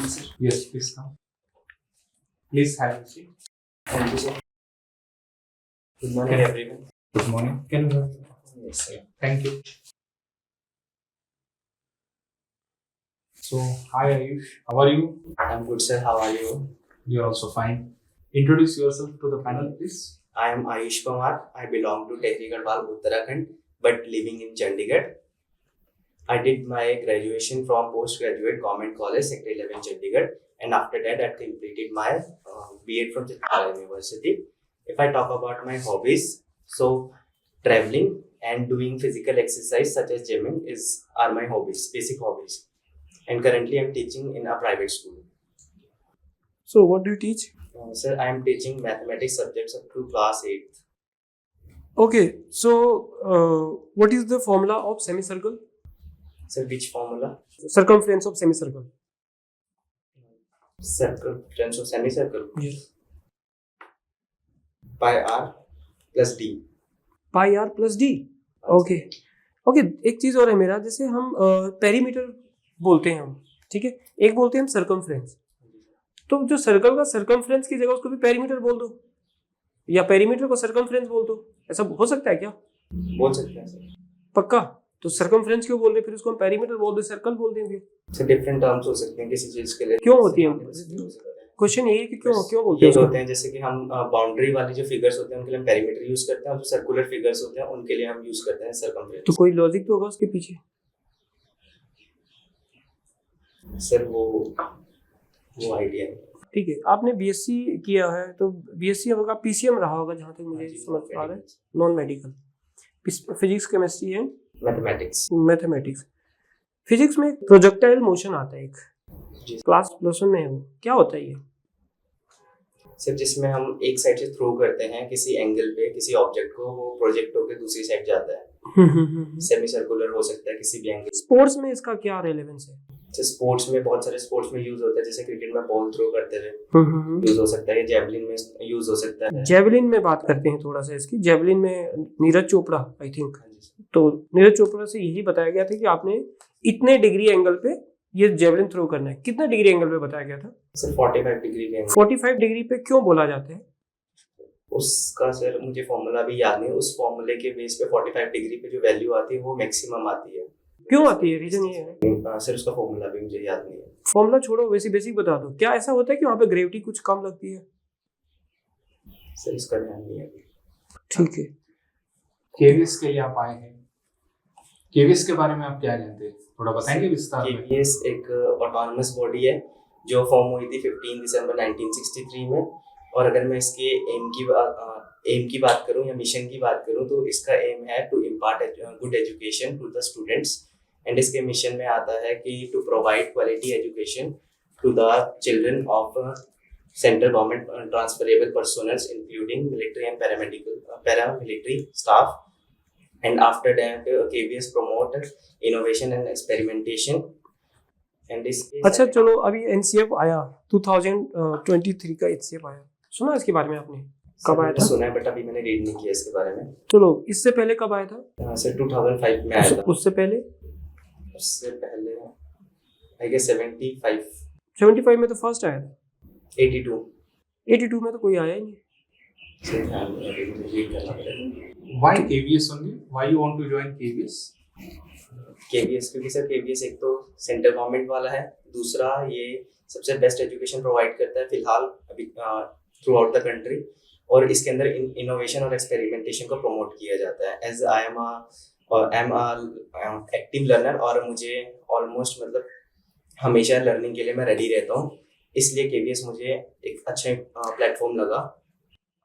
sir. Yes, please come. Please have a seat. Thank you, sir. Good morning, Okay. everyone. Good morning. Can you? Yes, sir. Thank you. So, hi Ayush. How are you? I'm good, sir. How are you? You're also fine. Introduce yourself to the panel, please. I am Ayush Kumar. I belong to Tehri Garhwal, Uttarakhand, but living in Chandigarh. I did my graduation from postgraduate Government College, Sector 11, Chandigarh, and after that, I completed my B.Ed from Chitral University. If I talk about my hobbies, so traveling and doing physical exercise such as gymming are my hobbies, basic hobbies. And currently, I'm teaching in a private school. So what do you teach? Sir, I am teaching mathematics subjects up to class 8th. Okay, so what is the formula of semicircle? Sir, which formula? Circumference of semicircle. Circumference of semicircle. Yes. Pi r plus d. Pi r plus d. Okay okay, एक चीज और है मेरा, जैसे हम perimeter बोलते हैं हम, ठीक है, एक बोलते हैं हम सर्कमफ्रेंस, तो जो सर्कल का सर्कमफ्रेंस की जगह उसको भी पेरीमीटर बोल दो, या पेरीमीटर को सर्कमफ्रेंस बोल दो, ऐसा हो सकता है क्या? बोल सकते हैं सर। पक्का? तो सर्कमफ्रेंस क्यों बोल रहे, फिर उसको हम पेरीमीटर बोल दे, सर्कल बोल देंगे। सर डिफरेंट टर्म्स हो सकते हैं किसी चीज के लिए। क्यों होती है? क्वेश्चन यही है कि क्यों बोलते ये हैं होते हैं, जैसे कि हम बाउंड्री वाले जो फिगर्स होते हैं उनके लिए हम पेरीमीटर यूज करते हैं, और जो सर्कुलर फिगर्स होते हैं उनके लिए हम यूज करते हैं सर्कमफ्रेंस। तो कोई लॉजिक तो होगा उसके पीछे। सर वो आइडिया है। ठीक है, आपने बीएससी किया है, तो बीएससी होगा पीसीएम रहा होगा जहाँ तक मुझे समझ आ रहा है, non medical, physics chemistry and mathematics. Physics में प्रोजेक्टाइल मोशन आता है एक, क्लास +1 में है, वो क्या होता है ये? सर जिसमें हम एक साइड से थ्रो करते हैं किसी एंगल पे किसी ऑब्जेक्ट को, वो प्रोजेक्ट होकर दूसरी साइड जाता है। सेमी सर्कुलर हो सकता है किसी भी एंगल। स्पोर्ट्स में इसका क्या रेलेवेंस है? स्पोर्ट्स में बहुत सारे स्पोर्ट्स में यूज होता है, जैसे क्रिकेट में बॉल थ्रो करते हुए यूज हो सकता है, जेवलिन में यूज हो सकता है। जेवलिन में बात करते हैं थोड़ा सा इसकी। जेवलिन में नीरज चोपड़ा आई थिंक, तो नीरज चोपड़ा से यही बताया गया था कि आपने इतने डिग्री एंगल पे ये जेवलिन थ्रो करना है। कितना डिग्री एंगल पे बताया गया था? सर 45 डिग्री के। 45 डिग्री पे क्यों बोला जाता है? उसका सर मुझे फॉर्मूला भी याद नहीं, उस फॉर्मूले के बेस पे 45 डिग्री पे जो वैल्यू आती है वो मैक्सिमम आती है। क्यों आती है, रीजन ये है? सर उसका फॉर्मूला भी मुझे याद नहीं है। फॉर्मूला छोड़ो, वैसे बेसिक बता दो, क्या ऐसा होता है कि वहाँ पे ग्रेविटी कुछ कम लगती है? सर इसका ध्यान नहीं है। ठीक है, केवीएस के लिए आप आए हैं, केवीएस के बारे में आप क्या जानते हैं, थोड़ा बताएंगे विस्तार में? केवीएस एक ऑटोनमस बॉडी है जो फॉर्म हुई थी 15 दिसंबर 1963 में, और अगर मैं इसके एम की बात करूं या मिशन की बात करूं, तो इसका एम है to impart good education to the students, and इसके मिशन में आता है कि to provide quality education to the children of central government transferable personals including military and paramilitary staff, and after that KVS promote innovation and experimentation and this is अच्छा चलो, अभी NCF आया 2023 का एनसीएफ आया, सुना इसके बारे में आपने? कब आया था? सुना है बट अभी मैंने रीड नहीं किया इसके बारे में। चलो, इससे पहले कब आया था? सर 2005 में आया था। उससे पहले आई गेस 75 में तो फर्स्ट आया था। 82 में तो कोई आया ही नहीं। Why KVS only? Why you want to join KVS? KVS क्योंकि सर KVS एक तो सेंट्रल गवर्नमेंट वाला है, दूसरा ये सबसे बेस्ट एजुकेशन प्रोवाइड करता है फिलहाल अभी थ्रू आउट द कंट्री, और इसके अंदर इनोवेशन और एक्सपेरिमेंटेशन को प्रमोट किया जाता है। As I am active learner, और मुझे ऑलमोस्ट मतलब हमेशा लर्निंग के लिए मैं रेडी रहता हूँ, इसलिए KVS मुझे एक अच्छा प्लेटफॉर्म लगा।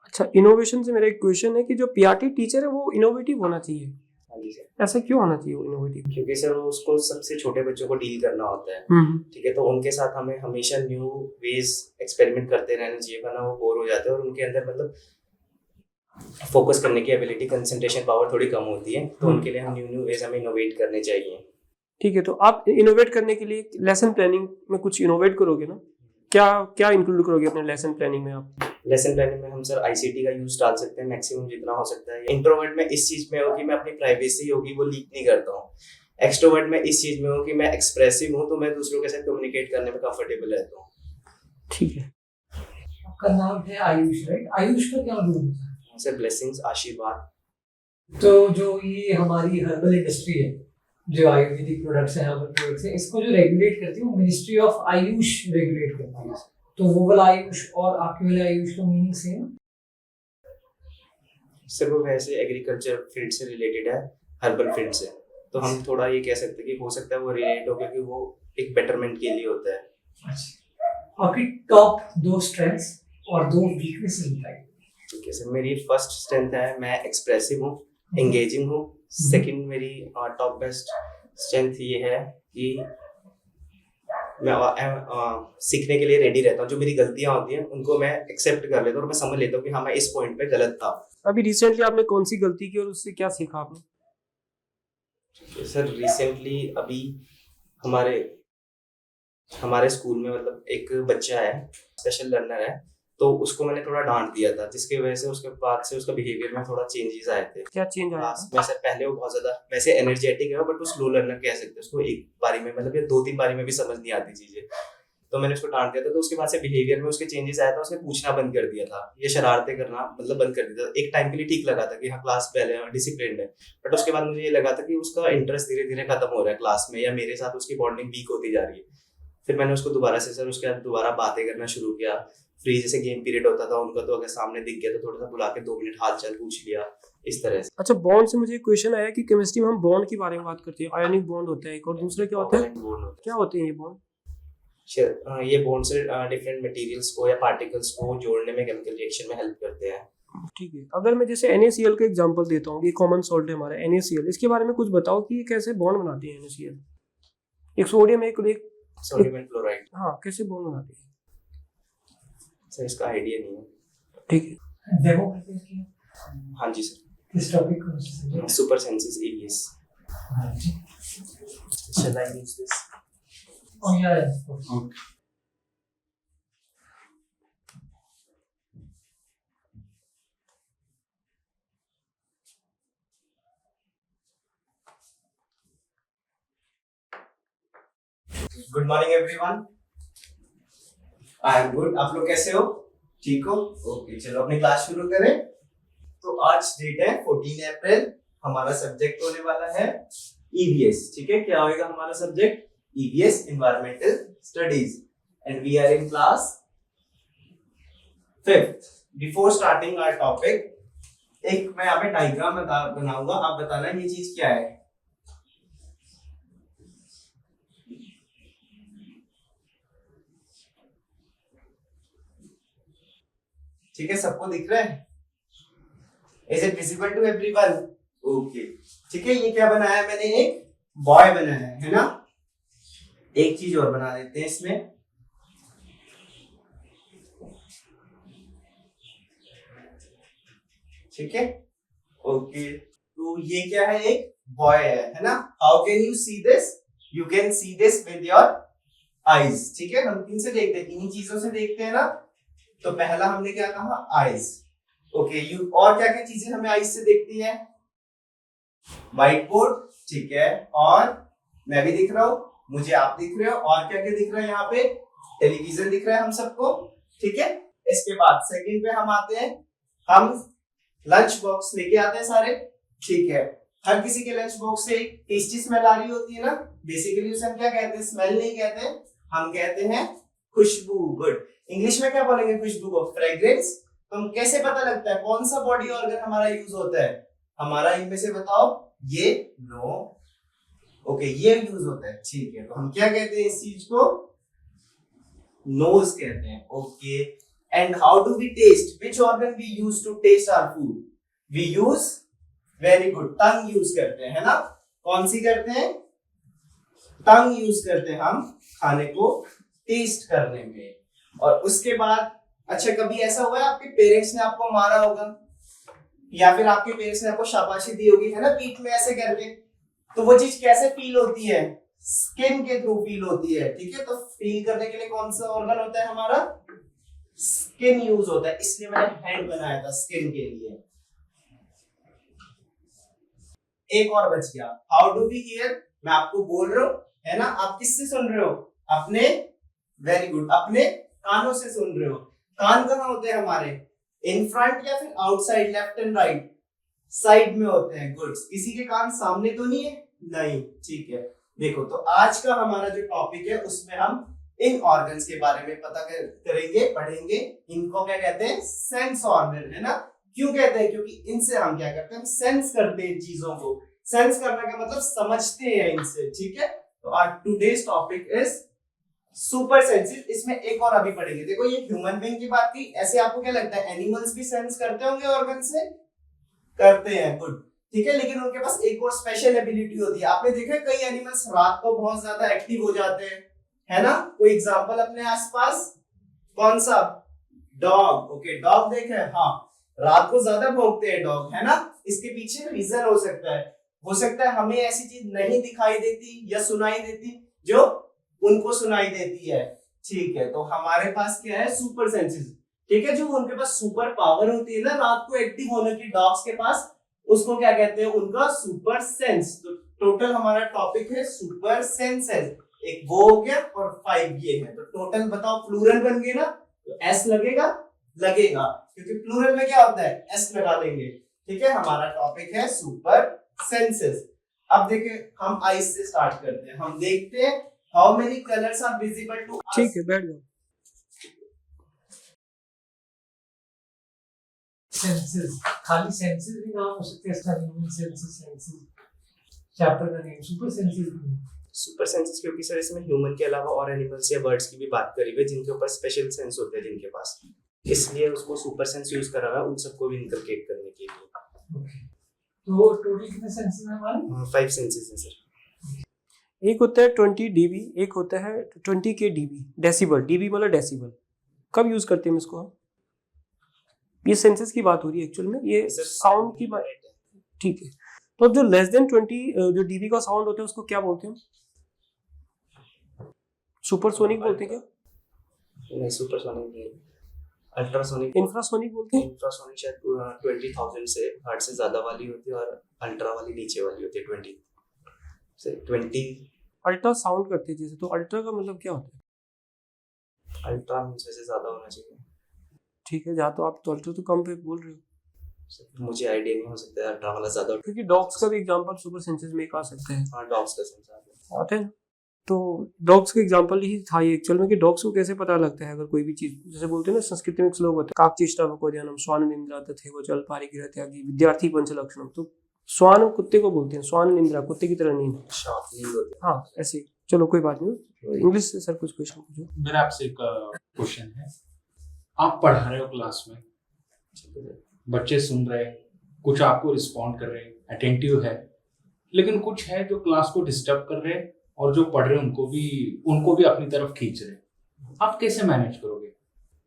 अच्छा, इनोवेशन से मेरा एक क्वेश्चन है कि जो पीआरटी टीचर है वो इनोवेटिव होना चाहिए। हाँ जी सर। ऐसा क्यों होना चाहिए वो इनोवेटिव? क्योंकि सर उसको सबसे छोटे बच्चों को डील करना होता है, ठीक है, तो उनके साथ हमें हमेशा न्यू वेज एक्सपेरिमेंट करते रहना चाहिए, वरना वो बोर हो जाते हैं और उनके अंदर मतलब फोकस करने की एबिलिटी, कंसंट्रेशन पावर थोड़ी कम होती है, तो उनके लिए हम न्यू वेज हमें इनोवेट करने चाहिए। ठीक है, तो आप इनोवेट करने के लिए लेसन प्लानिंग में कुछ इनोवेट करोगे ना? क्या इंक्लूड करोगे अपने लेसन प्लानिंग में आप? लेसन प्लानिंग में हम सर आईसीटी का यूज डाल सकते हैं मैक्सिमम जितना हो सकता है। इंट्रोवर्ट में इस चीज में होगी, मैं अपनी प्राइवेसी होगी वो लीक नहीं करता हूँ। एक्सट्रोवर्ट मैं इस चीज में हूँ कि मैं एक्सप्रेसिव हूँ, तो मैं दूसरों के साथ कम्युनिकेट करने में कंफर्टेबल रहता हूँ। ठीक है। आपका नाम है आयुष, राइट? आयुष का क्या मतलब होता है? सर ब्लेसिंग्स, आशीर्वाद। तो जो ये हमारी हर्बल इंडस्ट्री है, जो आयुर्वेदिक प्रोडक्ट्स हैं, हर्बल प्रोडक्ट्स हैं, इसको जो रेगुलेट करती है वो मिनिस्ट्री ऑफ आयुष रेगुलेट करती है। तो वो वाला आयुष और आपके वाले आयुष का मीनिंग सेम? सर वो वैसे एग्रीकल्चर फील्ड से रिलेटेड है, हर्बल फील्ड से, तो हम थोड़ा ये कह सकते हैं कि हो सकता है वो रिलेट हो, क्योंकि वो एक बेटरमेंट के लिए होता है। अच्छा, आपकी टॉप 2 स्ट्रेंथ्स और 2 वीकनेसेस बताइए। ठीक है सर, मेरी फर्स्ट स्ट्रेंथ है मैं एक्सप्रेसिव हूँ, एंगेजिंग हूँ। सेकंड मेरी टॉप बेस्ट स्ट्रेंथ ये है कि मैं सीखने के लिए रेडी रहता हूँ। जो मेरी गलतियाँ होती हैं उनको मैं एक्सेप्ट कर लेता हूँ और मैं समझ लेता हूँ कि हाँ मैं इस पॉइंट पे गलत था। अभी रिसेंटली आपने कौन सी गलती की और उससे क्या सीखा आपने? सर रिसेंटली अभी हमारे हमारे स्कूल में मतलब एक बच्चा है, स्पेशल लर्नर है, तो उसको मैंने थोड़ा डांट दिया था, जिसकी वजह से उसके बाद से उसका बिहेवियर में थोड़ा चेंजेस आए थे। क्या चेंज आया क्लास था? में सर पहले वो बहुत ज्यादा वैसे एनर्जेटिक है, बट वो स्लो लर्नर कह सकते हैं उसको, एक बारी में मतलब या 2-3 बारी में भी समझ नहीं आती चीजें। तो मैंने उसको डांट दिया था, तो उसके बाद से बिहेवियर में उसके चेंजेस आया था। उसने पूछना बंद कर दिया था, ये शरारतें करना मतलब बंद कर दिया था। एक टाइम के लिए ठीक लगा था कि हाँ क्लास पहले डिसिप्लिन है, बट उसके बाद मुझे ये लगा था कि उसका इंटरेस्ट धीरे धीरे खत्म हो रहा है क्लास में, या मेरे साथ उसकी बॉन्डिंग वीक होती जा रही है। फिर मैंने उसको दोबारा से सर उसके बाद दोबारा बातें करना शुरू किया। फ्री जैसे गेम पीरियड होता था उनका, तो अगर सामने दिख गया तो थोड़ा सा बुला के 2 मिनट हाल चाल पूछ लिया, इस तरह से। अच्छा, बॉन्ड से मुझे एक क्वेश्चन आया कि केमिस्ट्री में हम बॉन्ड के बारे में बात करते हैं, आयोनिक बॉन्ड होता है एक, और दूसरा क्या होता है? बॉन्ड होता क्या होते हैं ये बॉन्ड? है, ये बॉन्ड से डिफरेंट मटेरियल्स को या पार्टिकल्स को जोड़ने में, केमिकल रिएक्शन में हेल्प करते हैं। ठीक है। अगर मैं जैसे NaCl का एग्जांपल देता हूँ, ये कॉमन सॉल्ट है हमारा NaCl, इसके बारे में कुछ बताओ कि ये कैसे बॉन्ड बनाती है NaCl? एक सोडियम एक सोडियम एंड क्लोराइड। हाँ, कैसे बॉन्ड बनाती है? सर इसका आइडिया नहीं है। ठीक है। डेमो प्रिपेयर किया हाँ जी सर, किस टॉपिक को? Super senses EVS। Shall I use this? Oh yeah, of course. Good morning everyone, I am good. आप लोग कैसे हो? ठीक हो? ओके, चलो अपनी क्लास शुरू करें। तो आज डेट है 14 अप्रैल, हमारा सब्जेक्ट होने वाला है EVS। ठीक है, क्या होगा हमारा subject? EVS, environmental studies, and we are in class 5th। Before starting our topic, एक मैं यहाँ पे डायग्राम बनाऊंगा, आप बताना ये चीज क्या है। ठीक है, सबको दिख रहा है? Is it visible to everyone? Okay, ठीक है। ये क्या बनाया है मैंने? एक बॉय बनाया है ना। एक चीज और बना देते हैं इसमें। ठीक है, ओके। तो ये क्या है? एक बॉय है ना। How can you see this? You can see this with your eyes. ठीक है, हम किन से देखते हैं? इन्हीं चीजों से देखते हैं ना। तो पहला हमने क्या कहा? आईज। ओके, यू और क्या क्या चीजें हमें आईज से देखती है? व्हाइट बोर्ड, ठीक है, और मैं भी दिख रहा हूं, मुझे आप दिख रहे हो, और क्या क्या दिख रहा है यहाँ पे? टेलीविजन दिख रहा है हम सबको। ठीक है, इसके बाद सेकंड पे हम आते हैं, हम लंच बॉक्स लेके आते हैं सारे। ठीक है, हर किसी के लंच बॉक्स से एक टेस्टी स्मेल आ रही होती है ना। बेसिकली उसे हम क्या कहते हैं? स्मेल नहीं कहते, हम कहते हैं खुशबू। गुड। इंग्लिश में क्या बोलेंगे खुशबू को? फ्रेग्रेंस। तो हम कैसे पता लगता है कौन सा बॉडी ऑर्गन हमारा यूज होता है? हमारा इनमें से बताओ। ये नो, ओके, ये यूज होता है। ठीक है, तो हम क्या कहते हैं इस चीज को? नोज कहते हैं। Okay, and how do we taste? Which organ we use to taste our food? We use, very good, tongue use करते हैं, है ना। कौन सी करते हैं? टंग यूज करते हैं हम खाने को टेस्ट करने में। और उसके बाद, अच्छा कभी ऐसा हुआ है आपके पेरेंट्स ने आपको मारा होगा, या फिर आपके पेरेंट्स ने आपको शाबाशी दी होगी, है ना, पीठ में ऐसे करके, तो वो चीज कैसे फील होती है? स्किन के थ्रू फील होती है। ठीक है, तो फील करने के लिए कौन सा ऑर्गन होता है हमारा? स्किन यूज होता है, इसलिए मैंने हैंड बनाया था स्किन के लिए। एक और बच गया, हाउ डू वी हियर? मैं आपको बोल रहा हूँ, है ना, आप किससे सुन रहे हो? अपने, वेरी गुड, अपने कानों से सुन रहे हो। कान कहाँ होते हैं हमारे? इन फ्रंट या फिर outside, left and right? Side में होते हैं। गुड। किसी के कान सामने तो नहीं है? नहीं, ठीक है। देखो, तो आज का हमारा जो टॉपिक है उसमें हम इन ऑर्गन्स के बारे में पता करेंगे, पढ़ेंगे। इनको क्या कहते हैं? सेंस ऑर्गन, है ना। क्यों कहते हैं? क्योंकि इनसे हम क्या करते हैं? हम सेंस करते हैं चीजों को। सेंस करने का मतलब समझते हैं इनसे, ठीक है। तो आज today's topic is super senses. इसमें एक और अभी पढ़ेंगे। देखो, ये ह्यूमन बीइंग की बात की, ऐसे आपको क्या लगता है एनिमल्स भी सेंस करते होंगे ऑर्गन से? करते हैं, गुड, ठीक है। लेकिन उनके पास एक और स्पेशल एबिलिटी होती है। आपने देखा है कई एनिमल्स रात को बहुत ज्यादा एक्टिव हो जाते हैं, है ना। कोई एग्जांपल अपने आसपास? कौन सा? डॉग। ओके, डॉग देखे? हाँ, रात को ज्यादा भौंकते हैं डॉग, है ना। इसके पीछे रीजन हो सकता है हमें ऐसी चीज नहीं दिखाई देती या सुनाई देती जो उनको सुनाई देती है, ठीक है। तो हमारे पास क्या है? सुपर सेंसेस, ठीक है। जो उनके पास सुपर पावर होती है ना रात को एक्टिव होने की डॉग्स के पास, उसको क्या कहते हैं? उनका सुपर सेंस। तो टोटल हमारा टॉपिक है सुपर सेंसेस। एक वो हो गया और 5 ये है। तो टोटल बताओ, प्लूरल बन गए ना, तो एस लगेगा, क्योंकि प्लूरल में क्या होता है? एस लगा देंगे, ठीक है। हमारा टॉपिक है सुपर सेंसेस। अब देखिए, हम आईज से स्टार्ट करते हैं। हम देखते हैं how many colours are visible to us. ठीक है, बैठ जाओ। सेंसेस, खाली सेंसेस भी नाम हो सकते हैं इसका। ह्यूमन सेंसेस चैप्टर का नेम सुपर सेंसेस भी। सुपर सेंसेस क्योंकि सर इसमें ह्यूमन के अलावा और एनिमल्स या बर्ड्स की भी बात करी हुई है जिनके ऊपर स्पेशल सेंस होते हैं जिनके पास, इसलिए उसको सुपर सेंस यूज करा हुआ है उन सबको भी इनकलकेट करने के लिए। ओके, तो टोटल कितने सेंसेस हैं हमारे? 5 सेंसेस हैं सर। एक होता है 20 डीबी, एक होता है 20 के डीबी, डेसिबल। डीबी मतलब डेसिबल। कब यूज करते हैं इसको हम? ये सेंसेस की बात हो रही है एक्चुअल में, ये साउंड की बात, ठीक है। तो जो लेस देन 20 जो डीबी का साउंड होता है उसको क्या बोलते हैं? सुपरसोनिक बोलते हैं क्या? नहीं, सुपरसोनिक नहीं, अल्ट्रासोनिक, इंफ्रासोनिक बोलते हैं। इंफ्रासोनिक शायद 20,000 से हर्ट्ज से ज्यादा वाली होती है और अल्ट्रा वाली नीचे वाली होती है 20 से 20। अल्ट्रा साउंड करते हैं जैसे, तो अल्ट्रा का मतलब क्या होता है? अल्ट्रा से ज्यादा होना चाहिए, ठीक है, जहाँ तो आप तो अल्ट्रा तो कम पे बोल रहे हो, मुझे आइडिया नहीं, हो सकता है अल्ट्रा वाला ज्यादा। क्योंकि डॉग्स का भी एग्जांपल सुपर सेंसेस में एक आ सकता है। हाँ, डॉग्स का सेंस आते हैं ना। तो डॉग्स का एग्जांपल ही था ये एक्चुअल में, कि डॉग्स को कैसे पता लगता है अगर कोई भी चीज, जैसे बोलते हैं ना संस्कृत में श्लोक होता है, काकचेष्टा वकोद्यानम श्वान निंद्रा तथैव जल पारिगिरह त्यागी विद्यार्थी पंच लक्षणम। तो श्वान कुत्ते को बोलते हैं, श्वान निंद्रा कुत्ते की तरह नींद। शॉर्ट नींद होती है। हाँ, ऐसे। चलो कोई बात नहीं, इंग्लिश से सर कुछ क्वेश्चन पूछो। मेरा आपसे एक क्वेश्चन है। आप पढ़ा रहे हो क्लास में, बच्चे सुन रहे हैं, कुछ आपको रिस्पॉन्ड कर रहे हैं, अटेंटिव है, लेकिन कुछ है जो क्लास को डिस्टर्ब कर रहे हैं और जो पढ़ रहे हैं उनको भी अपनी तरफ खींच रहे हैं। आप कैसे मैनेज करोगे?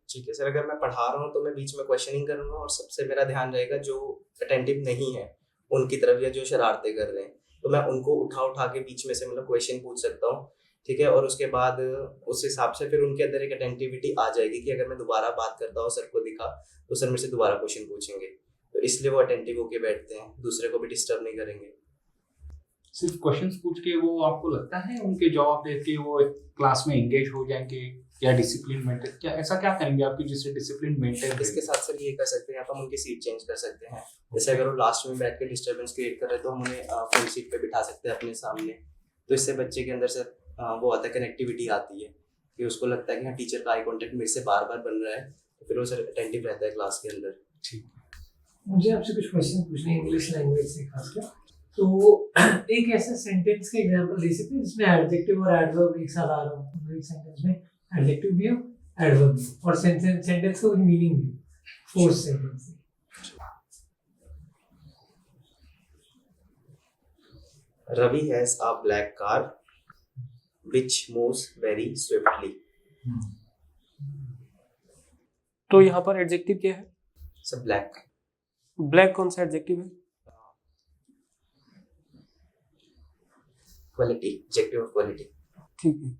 ठीक है सर, अगर मैं पढ़ा रहा हूँ तो मैं बीच में क्वेश्चनिंग करूंगा और सबसे मेरा ध्यान रहेगा जो अटेंटिव नहीं है उनकी तरफ या जो शरारतें कर रहे हैं, तो मैं उनको उठा के बीच में से मतलब क्वेश्चन पूछ सकता हूँ, ठीक है। और उसके बाद उस हिसाब से फिर उनके अंदर एक अटेंटिविटी आ जाएगी कि अगर मैं दोबारा बात करता हूँ, सर को दिखा, तो सर मेरे से दोबारा क्वेश्चन पूछेंगे, तो इसलिए वो अटेंटिव होके बैठते हैं, दूसरे को भी डिस्टर्ब नहीं करेंगे। सिर्फ क्वेश्चंस पूछ के वो आपको लगता है उनके जवाब दे के वो क्लास में एंगेज हो जाएंगे या डिसिप्लिन मेंटेन, क्या ऐसा क्या करेंगे आपकी जिससे डिसिप्लिन मेंटेन? इसके साथ सर ये कर सकते हैं, या तो हम उनकी सीट चेंज कर सकते हैं। जैसे अगर वो लास्ट में बैठ के डिस्टर्बेंस क्रिएट कर रहे हैं तो हम उन्हें फ्रंट सीट पे बिठा सकते हैं अपने सामने, तो इससे बच्चे के अंदर से वो आता है, कनेक्टिविटी आती है कि उसको लगता है कि हाँ टीचर का आई कॉन्टेक्ट मेरे से बार बार बन रहा है, तो फिर वो सर अटेंटिव रहता है क्लास के अंदर। ठीक, मुझे आपसे कुछ क्वेश्चन पूछने इंग्लिश लैंग्वेज से खासकर। तो एक ऐसा सेंटेंस का एग्जांपल दे सकते हैं जिसमें एडजेक्टिव और एडवर्ब एक साथ आ रहा हो? एक सेंटेंस में एडजेक्टिव भी हो, एडवर्ब भी, और सेंटेंस का मीनिंग भी, fourth sentence. Ravi has a black car which moves very swiftly. तो यहाँ पर एडजेक्टिव क्या है? So black. ब्लैक कौन सा एडजेक्टिव है? Quality, adjective of quality. ठीक है,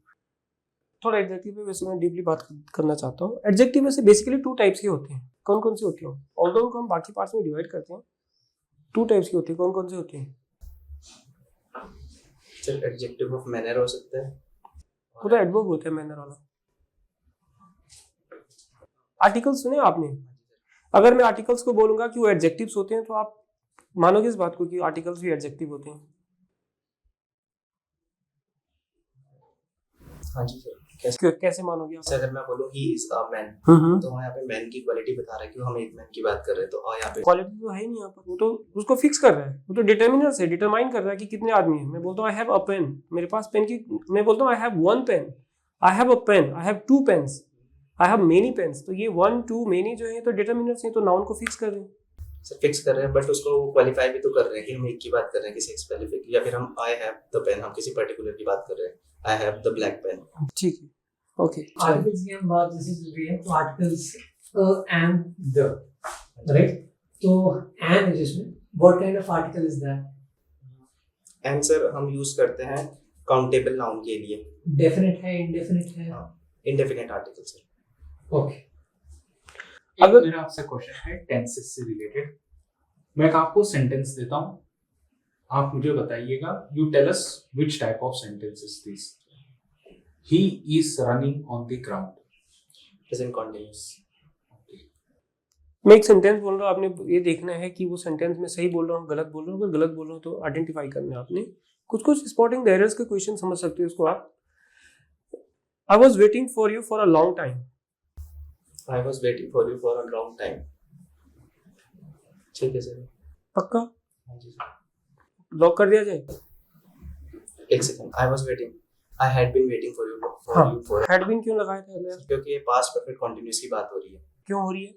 थोड़ा एडजेक्टिव पे वैसे मैं डीपली बात करना चाहता हूँ। एडजेक्टिव वैसे बेसिकली 2 टाइप्स के होते हैं। कौन कौन से होते हैं? ऑल्दो उनको हम बाकी पार्ट्स में डिवाइड करते हैं, 2 टाइप्स के होते हैं। कौन कौन से होते हैं? सर एडजेक्टिव ऑफ मैनर हो सकता है। वो तो एडवर्ब होता है मैनर वाला। आर्टिकल्स सुने आपने? अगर मैं आर्टिकल्स को बोलूंगा कि वो एडजेक्टिव्स होते हैं तो आप मानोगे इस बात को कि आर्टिकल्स भी एडजेक्टिव होते हैं? हाँ जी सर। कैसे मानोगे आप? सर अगर मैं बोलूँ ही इज अ मैन, तो वहाँ यहाँ पे मैन की क्वालिटी बता रहा है कि हम एक मैन की बात कर रहे हैं, तो और यहाँ पे क्वालिटी तो है ही नहीं यहाँ पर, वो तो उसको फिक्स कर रहा है, वो तो डिटर्मिनर है, डिटरमाइन कर रहा है कि कितने आदमी हैं। मैं बोलता हूँ आई हैव अ पेन, मेरे पास पेन की, मैं बोलता हूँ I have one pen, I have a pen, I have two pens, I have many pens. तो ये वन टू मेनी जो है तो डिटर्मिनर्स हैं, तो नाउन को फिक्स कर रहे हैं। सर फिक्स कर रहे हैं, बट उसको क्वालिफाई भी तो कर रहे हैं कि हम एक की बात कर रहे हैं किसी स्पेसिफिक, या फिर हम आई हैव द पेन, हम किसी पर्टिकुलर की बात कर रहे हैं, I have the black pen. ठीक है, ओके। आर्टिकल्स की हम बात जैसे चल रही है, तो आर्टिकल्स एंड द, राइट? तो एंड है जिसमें, what kind of article is that? And sir हम यूज करते हैं काउंटेबल नाउन के लिए। डेफिनेट है, इंडेफिनेट है? Indefinite article sir. ओके। अगर मेरा आपसे क्वेश्चन है टेंसेस से रिलेटेड, मैं आपको सेंटेंस देता हूं, आप मुझे बताइएगा, you tell us which type of sentence is this. He is running on the ground, present continuous. मैं एक सेंटेंस बोल रहा हूँ, आपने ये देखना है कि वो सेंटेंस में सही बोल रहा हूँ, गलत बोल रहा हूँ। अगर गलत बोल रहा हूँ तो आइडेंटिफाई करना है आपने। कुछ स्पॉटिंग द एरर्स के क्वेश्चन समझ सकते हो उसको आप। I was waiting for you for a long time. I was waiting for you for a long time। ठीक है सर। पक्का हाँ जी सर। लॉक कर दिया जाए? एक second. I was waiting, I had been waiting for you हाँ, for हैड बीन क्यों लगाया था यार? क्योंकि ये पास्ट परफेक्ट कंटीन्यूअस की बात हो रही है। क्यों हो रही है?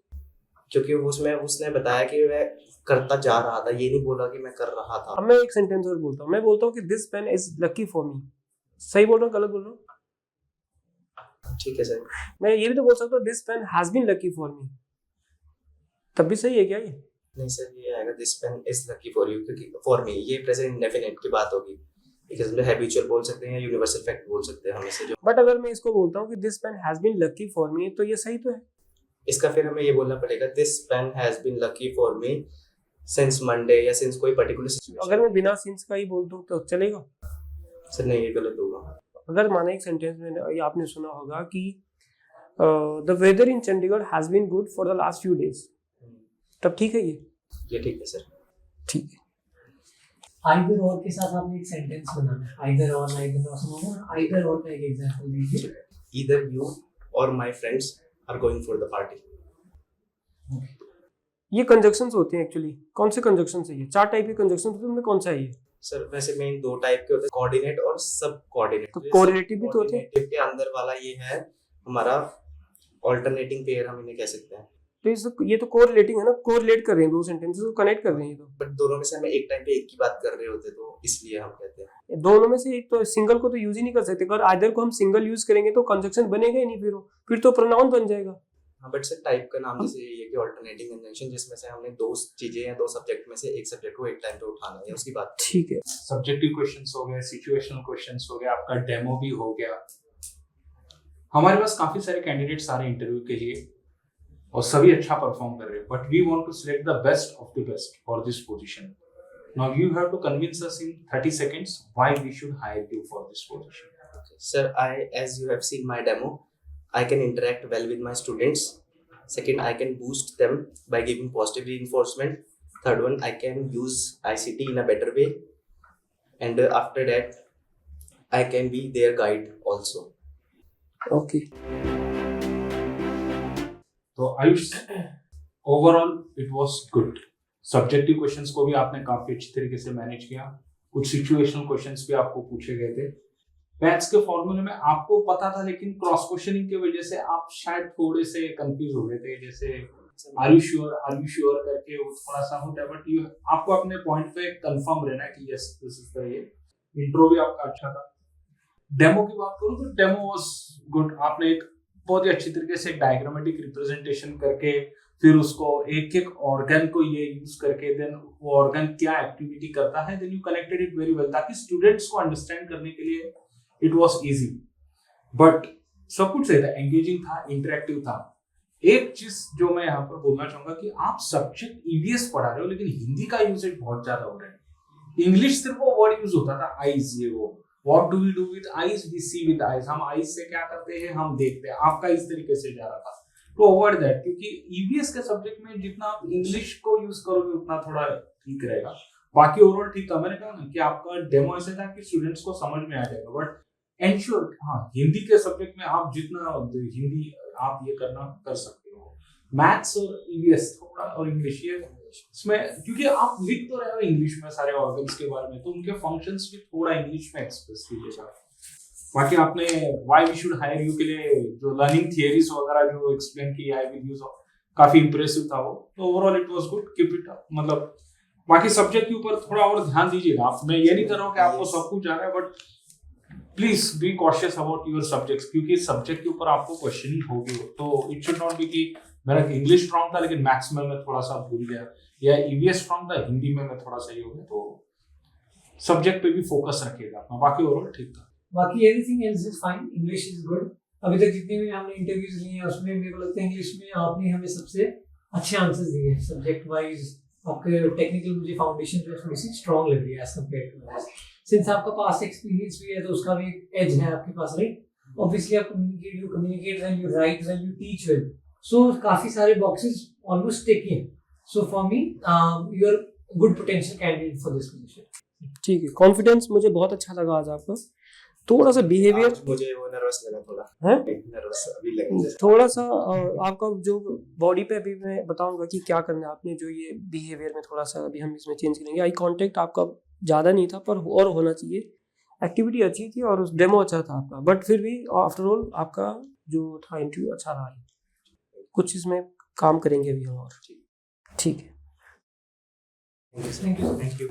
क्योंकि उसमें उसने बताया कि मैं करता जा रहा था, ये नहीं बोला कि मैं कर रहा था। अब मैं एक सेंटेंस और बोलता हूँ, मैं बोलता हूँ कि this pen is lucky for me. सही बोल रहा हूँ, गलत बोल रहा हूँ? ठीक है सर। मैं ये भी तो बोल सकता हूँ this pen has been lucky for me, तब भी सही है क्या ये? नहीं सर, ये आएगा this pen is lucky for you, क्योंकि फॉर मी ये प्रेजेंट इंडेफिनिट की बात होगी। इसमें हैबिचुअल बोल सकते हैं या यूनिवर्सल फैक्ट बोल सकते हैं हम इसे। जो बट अगर मैं इसको बोलता हूँ कि this pen has been lucky for me, तो ये सही तो है। इसका फिर हमें ये बोलना पड़ेगा this pen has been lucky for me since Monday, या सिंस कोई पर्टिकुलर सिचुएशन। अगर मैं बिना सिंस का ही बोल दूँ तो चलेगा? सर नहीं, ये गलत होगा। अगर माना एक सेंटेंस में ये आपने सुना होगा कि the weather in Chandigarh has been good for the last few days, तब ठीक है ये ठीक है सर। ठीक है। आइदर और के साथ आपने एक सेंटेंस बनाना है। आइदर और, आइदर और सुनाओ। आइदर और का एक एग्जांपल दीजिए। Either you or my friends are going for the party. ये कंजक्शंस होते हैं एक्चुअली। कौन से कंजक्शंस है ये? 4 टाइप के कंजक्शंस होते हैं, उनमें कौन सा है ये? सर वैसे मेन 2 टाइप के होते हैं, कोऑर्डिनेट और सब कोऑर्डिनेट। तो कोरिलेटिव भी तो होते हैं। कोऑर्डिनेटिव के अंदर वाला ये है हमारा अल्टरनेटिंग पेयर, हम इन्हें कह सकते हैं। तो ये तो कोरिलेटिंग है ना, कोरिलेट कर रहे हैं दो सेंटेंसेस को, कनेक्ट कर रहे हैं ये तो। बट दोनों में से हमें एक टाइम पे एक की बात कर रहे होते, तो इसलिए हम कहते हैं। दोनों में से एक तो सिंगल को तो यूज ही नहीं कर सकते। अगर आइदर को हम सिंगल यूज करेंगे तो कंजक्शन बनेगा ही नहीं, फिर तो प्रोनाउन बन जाएगा। हाँ, बट सर टाइप का नाम जैसे ये कि अल्टरनेटिंग कंजंक्शन, जिसमें से हमने 2 चीजें या 2 सब्जेक्ट में से एक सब्जेक्ट को एक टाइम पे उठाना है, उसकी बात। ठीक है। सब्जेक्टिव क्वेश्चंस हो गए, सिचुएशनल क्वेश्चंस हो गए, आपका डेमो भी हो गया। हमारे पास काफी सारे कैंडिडेट्स आ रहे हैं इंटरव्यू के लिए और सभी अच्छा परफॉर्म कर रहे हैं, but we want to select the best of the best for this position. Now you have to convince us in 30 seconds why we should hire you for this position. Sir, as you have seen my demo, I can interact well with my students. Second, I can boost them by giving positive reinforcement. Third one, I can use ICT in a better way. And after that, I can be their guide also. Okay. तो Ayush, overall it was good. Subjective questions को भी आपने काफी अच्छी तरीके से manage किया। कुछ सिचुएशनल क्वेश्चंस भी आपको पूछे गए थे। मैथ्स के फॉर्मूले में आपको पता था, लेकिन क्रॉस क्वेश्चनिंग की वजह से आप शायद थोड़े से कंफ्यूज हो गए थे। जैसे आर यू श्योर करके वो थोड़ा सा होता है, बट आपको अपने पॉइंट पे कंफर्म रहना है कि यस दिस इज द ये। इंट्रो भी आपका अच्छा था। डेमो की बात करूं तो डेमो वाज गुड। आपने एक बहुत ही अच्छी तरीके से डायग्रामेटिक रिप्रेजेंटेशन करके, फिर उसको एक एक ऑर्गन को ये यूज करके, देन वो ऑर्गन क्या एक्टिविटी करता है, then you connected it very well, ताकि स्टूडेंट्स को अंडरस्टैंड करने के लिए इट वाज इजी। बट सब कुछ सही था, एंगेजिंग था, इंटरेक्टिव था। एक चीज जो मैं यहाँ पर बोलना चाहूंगा कि आप सब्जेक्ट ईवीएस पढ़ा रहे हो, लेकिन हिंदी का यूसेज बहुत ज्यादा हो रहा है। इंग्लिश सिर्फ वो वर्ड यूज होता था आईज, ये वो what do we do with eyes, we see with eyes, हम आईज से क्या करते हैं, हम देखते हैं, आपका इस तरीके से जा रहा था। तो अवॉइड दैट, क्योंकि ईवीएस के सब्जेक्ट में जितना आप इंग्लिश को यूज करोगे उतना थोड़ा ठीक रहेगा। बाकी ओवरऑल ठीक था। मैंने कहा ना कि आपका डेमो ऐसे था कि स्टूडेंट्स को समझ में आ जाएगा, बट एंश्योर हाँ हिंदी के सब्जेक्ट में आप जितना हिंदी आप ये करना कर सकते हो। मैथ्स और ईवीएस थोड़ा और इंग्लिश ये इसमें, क्योंकि आप लिख तो रहे हो इंग्लिश में सारे ऑर्गन्स के बारे में, तो उनके फंक्शंस भी थोड़ा इंग्लिश में एक्सप्रेस कीजिएगा। बाकी आपने why we should hire you के लिए जो लर्निंग थियरीज वगैरह जो एक्सप्लेन की आई विल यूज, काफी इंप्रेसिव था वो। तो overall it was good, keep it up. मतलब बाकी सब्जेक्ट के ऊपर थोड़ा और ध्यान दीजिएगा आप। मैं ये नहीं कर रहा हूँ कि आपको सब कुछ आ रहा है, but please be cautious about your subjects, क्योंकि सब्जेक्ट के ऊपर आपको क्वेश्चनिंग होगी। तो इट शुड नॉट बी कि मेरा इंग्लिश स्ट्रॉन्ग था लेकिन मैथ्स में मैं थोड़ा सा भूल गया, या ईवीएस स्ट्रॉन्ग था हिंदी में मैं थोड़ा सही हो गया। तो सब्जेक्ट पे भी फोकस रखिएगा अपना। बाकी ओवरऑल ठीक था। बाकी everything else is fine, English is good. अभी तक जितने भी हमने इंटरव्यूज लिए हैं उसमें मेरे को लगता है इंग्लिश में आपने हमें सबसे अच्छे आंसर्स दिए हैं। सब्जेक्ट वाइज आपके टेक्निकल मुझे फाउंडेशन जो है थोड़ी सी स्ट्रॉन्ग लग रही है as compare to others. Since आपका पास्ट एक्सपीरियंस भी है तो उसका भी एज है आपके पास, राइट? ऑब्वियसली आप communicate well, you write well, you teach well, so काफी सारे बॉक्सेस ऑलमोस्ट टिक हैं। So for me you are good potential candidate for this position. ठीक है, कॉन्फिडेंस मुझे बहुत अच्छा लगा आज आपका। थोड़ा सा बिहेवियर मुझे वो नर्वस लगा थोड़ा, है नर्वस अभी लगा थोड़ा सा। आपका जो बॉडी पे अभी मैं बताऊंगा कि क्या करना है आपने, जो ये बिहेवियर में थोड़ा सा अभी हम इसमें चेंज करेंगे। आई कांटेक्ट आपका ज़्यादा नहीं था पर और होना चाहिए। एक्टिविटी अच्छी थी और उस डेमो अच्छा था आपका, बट फिर भी आफ्टर ऑल आपका जो था इंटरव्यू अच्छा रहा है। कुछ इसमें काम करेंगे अभी हम और। ठीक है, थैंक यू। Thank you.